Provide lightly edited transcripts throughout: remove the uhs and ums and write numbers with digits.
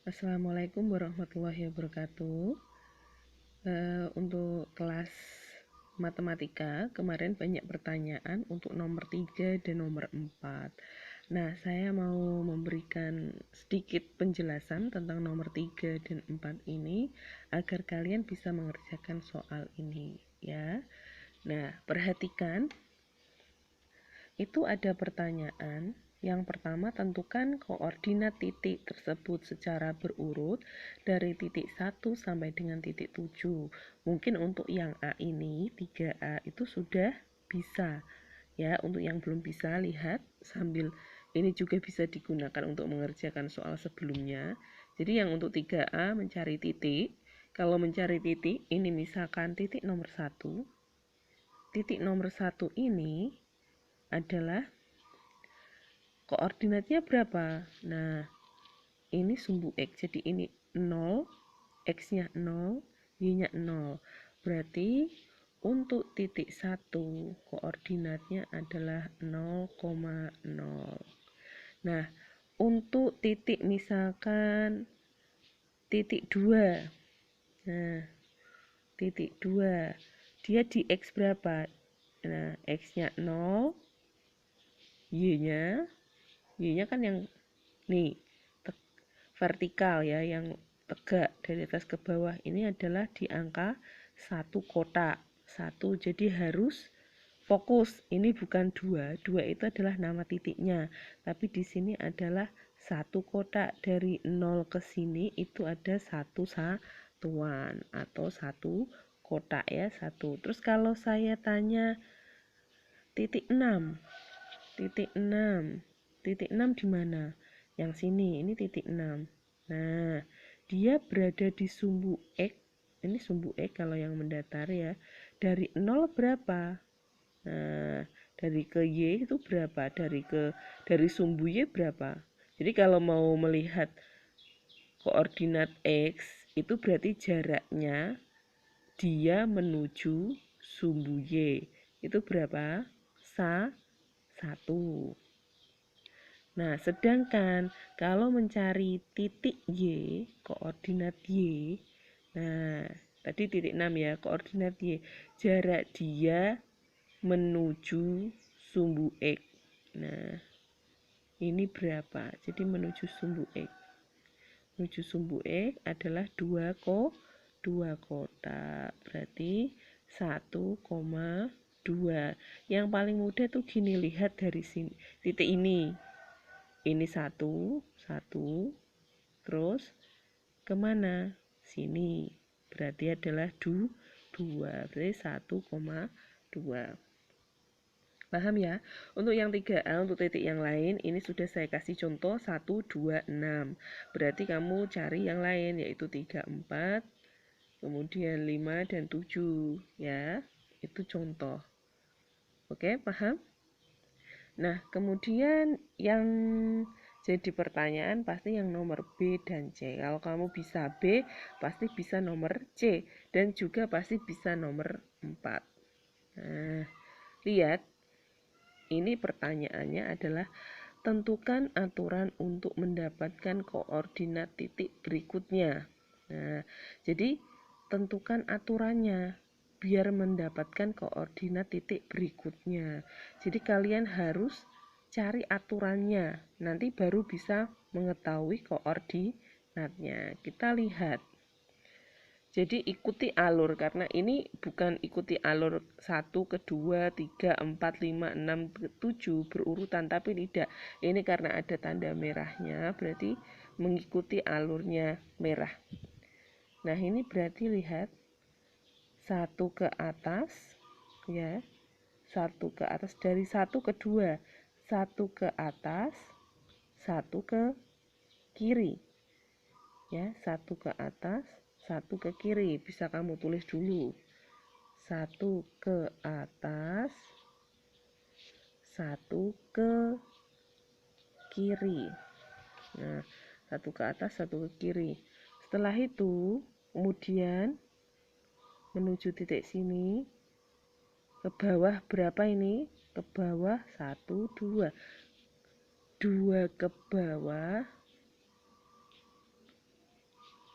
Assalamualaikum warahmatullahi wabarakatuh. Untuk kelas matematika, kemarin banyak pertanyaan untuk nomor 3 dan nomor 4. Nah, saya mau memberikan sedikit penjelasan tentang nomor 3 dan 4 ini agar kalian bisa mengerjakan soal ini, ya. Nah, perhatikan, itu ada pertanyaan. Yang pertama, tentukan koordinat titik tersebut secara berurut dari titik 1 sampai dengan titik 7. Mungkin untuk yang A ini, 3A itu sudah bisa. Ya, untuk yang belum bisa, lihat sambil ini juga bisa digunakan untuk mengerjakan soal sebelumnya. Jadi yang untuk 3A mencari titik. Kalau mencari titik, ini misalkan titik nomor 1. Titik nomor 1 ini adalah koordinatnya berapa? Nah, ini sumbu X. Jadi ini 0, X-nya 0, Y-nya 0. Berarti untuk titik 1 koordinatnya adalah 0,0. Nah, untuk titik misalkan titik 2. Nah, titik 2. Dia di X berapa? Nah, X-nya 0, Y-nya kan yang nih vertikal ya, yang tegak dari atas ke bawah, ini adalah di angka 1 kotak 1, jadi harus fokus. Ini bukan 2 itu adalah nama titiknya, tapi di sini adalah 1 kotak. Dari 0 ke sini itu ada 1 satuan atau 1 kotak ya, 1. Terus kalau saya tanya titik 6, titik 6 di mana? Yang sini, ini titik 6. Nah, dia berada di sumbu X. Ini sumbu X kalau yang mendatar ya. Dari 0 berapa? Nah, dari ke Y itu berapa? Dari sumbu Y berapa? Jadi kalau mau melihat koordinat X, itu berarti jaraknya dia menuju sumbu Y. Itu berapa? 1. Nah, sedangkan kalau mencari titik Y, koordinat Y, nah, tadi titik 6 ya, koordinat Y, jarak dia menuju sumbu X. Nah, ini berapa? Jadi menuju sumbu X. Menuju sumbu X adalah 2 kotak. Berarti 1,2. Yang paling mudah tuh gini, lihat dari sini. Titik ini. Ini 1, terus kemana? Sini. Berarti adalah 2. Berarti 1,2. Paham ya? Untuk yang 3A, untuk titik yang lain, ini sudah saya kasih contoh 1, 2, 6. Berarti kamu cari yang lain, yaitu 3, 4, kemudian 5, dan 7. Ya, itu contoh. Oke, paham? Nah, kemudian yang jadi pertanyaan pasti yang nomor B dan C. Kalau kamu bisa B, pasti bisa nomor C. Dan juga pasti bisa nomor 4. Nah, lihat. Ini pertanyaannya adalah tentukan aturan untuk mendapatkan koordinat titik berikutnya. Nah, jadi tentukan aturannya biar mendapatkan koordinat titik berikutnya. Jadi kalian harus cari aturannya, nanti baru bisa mengetahui koordinatnya. Kita lihat. Jadi ikuti alur, karena ini bukan ikuti alur 1, kedua, 3, 4, 5, 6, 7 berurutan, tapi tidak. Ini karena ada tanda merahnya, berarti mengikuti alurnya merah. Nah, ini berarti lihat 1 ke atas ya. 1 ke atas, dari 1 ke 2. 1 ke atas, 1 ke kiri. Ya, 1 ke atas, 1 ke kiri. Bisa kamu tulis dulu. 1 ke atas, 1 ke kiri. Nah, 1 ke atas, 1 ke kiri. Setelah itu, kemudian menuju titik sini. Ke bawah berapa ini? Ke bawah 1, 2. 2 ke bawah,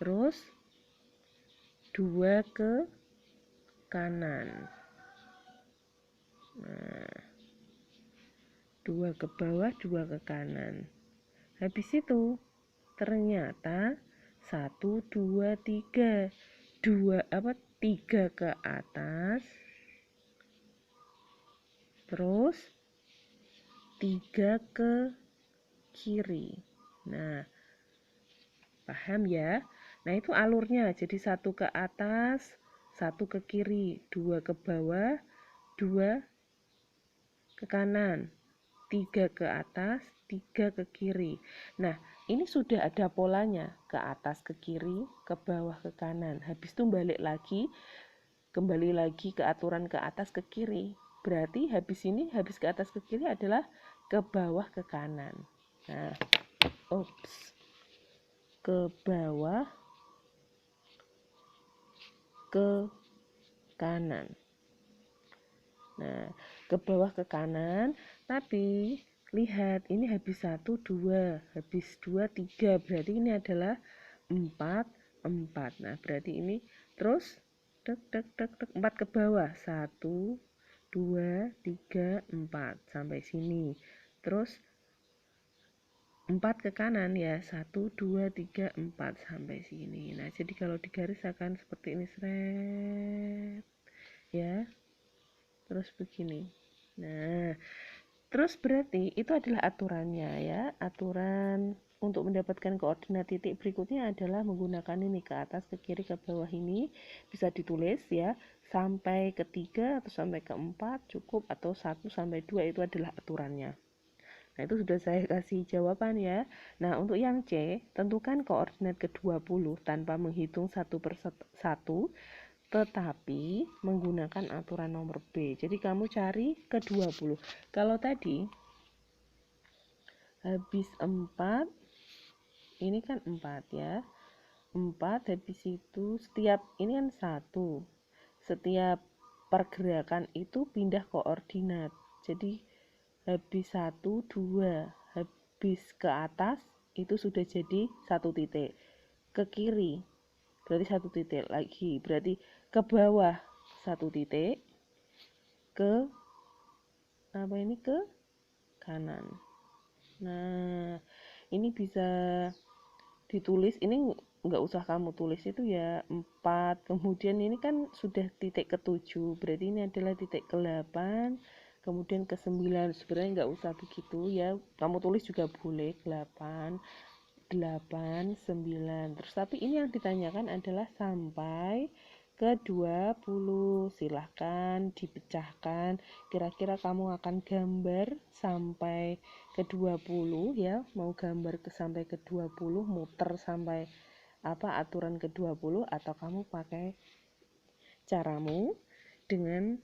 terus 2 ke kanan. Nah, 2 ke bawah, 2 ke kanan. Habis itu ternyata 1, 2, 3. 3 ke atas, terus 3 ke kiri. Nah, paham ya? Nah, itu alurnya. Jadi 1 ke atas, 1 ke kiri, 2 ke bawah, 2 ke kanan, 3 ke atas, 3 ke kiri. Nah, ini sudah ada polanya, ke atas ke kiri, ke bawah ke kanan. Habis itu kembali lagi ke aturan ke atas ke kiri. Berarti habis ke atas ke kiri adalah ke bawah ke kanan. Nah, ke bawah ke kanan. Nah, ke bawah ke kanan, tapi lihat ini habis 1, 2, habis 2, 3, berarti ini adalah 4, 4. Nah, berarti ini terus 4 ke bawah, 1, 2, 3, 4 sampai sini. Terus 4 ke kanan ya, 1, 2, 3, 4 sampai sini. Nah, jadi kalau digaris akan seperti ini, seret ya, terus begini. Nah, terus berarti itu adalah aturannya ya. Aturan untuk mendapatkan koordinat titik berikutnya adalah menggunakan ini, ke atas, ke kiri, ke bawah. Ini bisa ditulis ya, sampai ke 3 atau sampai ke 4 cukup, atau 1 sampai 2 itu adalah aturannya. Nah, itu sudah saya kasih jawaban ya. Nah, untuk yang C, tentukan koordinat ke-20 tanpa menghitung satu per satu, tetapi menggunakan aturan nomor B. Jadi kamu cari ke-20. Kalau tadi habis 4, ini kan 4 ya. 4 habis itu setiap ini kan 1. Setiap pergerakan itu pindah koordinat. Jadi habis 1, 2, habis ke atas itu sudah jadi 1 titik. Ke kiri berarti 1 titik lagi. Berarti ke bawah 1 titik. Ke ke kanan. Nah, ini bisa ditulis, ini nggak usah kamu tulis itu ya, 4, kemudian ini kan sudah titik ke-7, berarti ini adalah titik ke-8, kemudian ke-9. Sebenarnya nggak usah begitu ya, kamu tulis juga boleh 8, 8, 9. Terus tapi ini yang ditanyakan adalah sampai ke 20. Silahkan dipecahkan, kira-kira kamu akan gambar sampai ke 20 ya, mau gambar sampai ke 20, muter sampai aturan ke 20, atau kamu pakai caramu dengan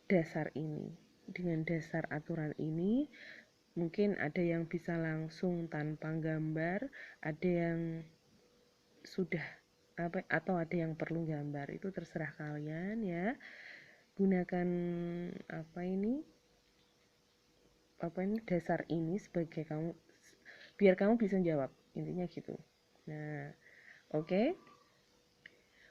dasar ini, dengan dasar aturan ini. Mungkin ada yang bisa langsung tanpa gambar, ada yang sudah atau ada yang perlu gambar, itu terserah kalian ya. Gunakan dasar ini sebagai biar kamu bisa jawab, intinya gitu. Nah, oke.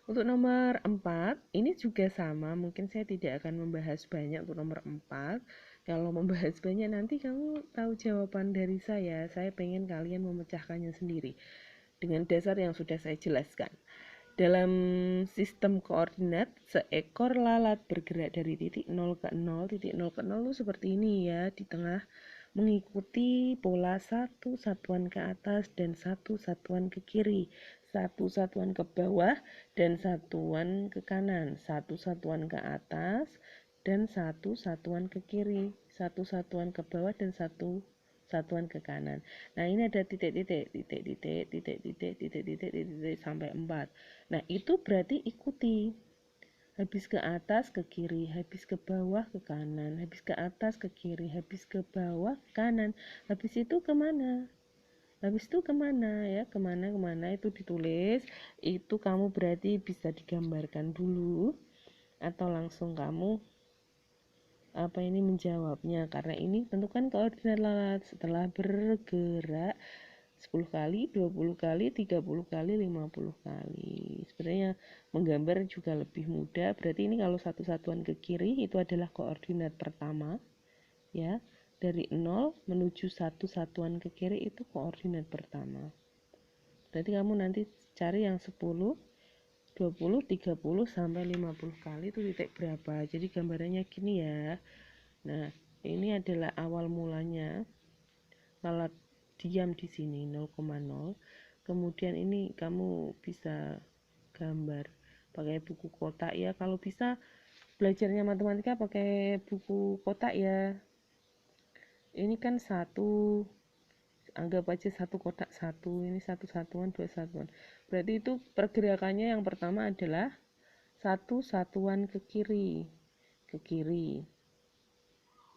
Untuk nomor 4 ini juga sama, mungkin saya tidak akan membahas banyak untuk nomor 4. Kalau membahas banyak nanti kamu tahu jawaban dari saya pengen kalian memecahkannya sendiri dengan dasar yang sudah saya jelaskan. Dalam sistem koordinat, seekor lalat bergerak dari titik 0 ke 0. Titik 0 ke 0 itu seperti ini ya, di tengah, mengikuti pola 1 satuan ke atas dan 1 satuan ke kiri, 1 satuan ke bawah dan satuan ke kanan, 1 satuan ke atas dan 1 satuan ke kiri, 1 satuan ke bawah dan 1 satuan ke kanan. Nah, ini ada titik-titik sampai 4. Nah, itu berarti ikuti. Habis ke atas ke kiri, habis ke bawah ke kanan, habis ke atas ke kiri, habis ke bawah ke kanan. Habis itu kemana? Habis itu kemana ya? Kemana itu ditulis. Itu kamu berarti bisa digambarkan dulu, atau langsung kamu menjawabnya, karena ini tentukan koordinat lalat setelah bergerak 10 kali, 20 kali, 30 kali, 50 kali. Sebenarnya menggambar juga lebih mudah. Berarti ini kalau satu satuan ke kiri itu adalah koordinat pertama, ya. Dari 0 menuju satu satuan ke kiri itu koordinat pertama. Berarti kamu nanti cari yang 10, 20, 30 sampai 50 kali itu titik berapa. Jadi gambarannya gini ya. Nah, ini adalah awal mulanya. Kalau diam di sini 0,0. Kemudian ini kamu bisa gambar pakai buku kotak ya. Kalau bisa belajarnya matematika pakai buku kotak ya. Ini kan satu, anggap aja satu kotak satu, ini satu satuan, dua satuan. Berarti itu pergerakannya yang pertama adalah satu satuan ke kiri,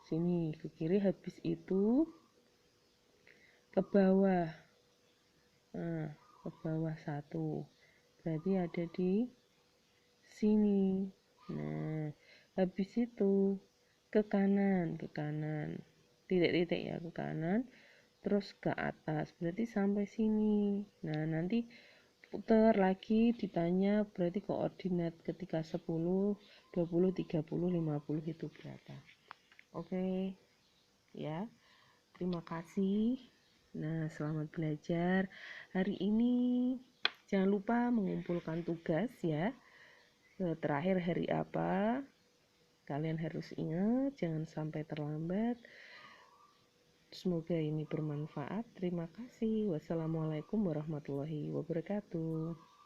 sini ke kiri, habis itu ke bawah, nah ke bawah satu, berarti ada di sini. Nah habis itu ke kanan, titik-titik ya, ke kanan terus ke atas, berarti sampai sini. Nah nanti putar lagi, ditanya berarti koordinat ketika 10, 20, 30, 50 itu berapa. Oke ya, terima kasih. Nah selamat belajar hari ini. Jangan lupa mengumpulkan tugas ya. Terakhir hari apa, kalian harus ingat, jangan sampai terlambat. Semoga ini bermanfaat. Terima kasih. Wassalamualaikum warahmatullahi wabarakatuh.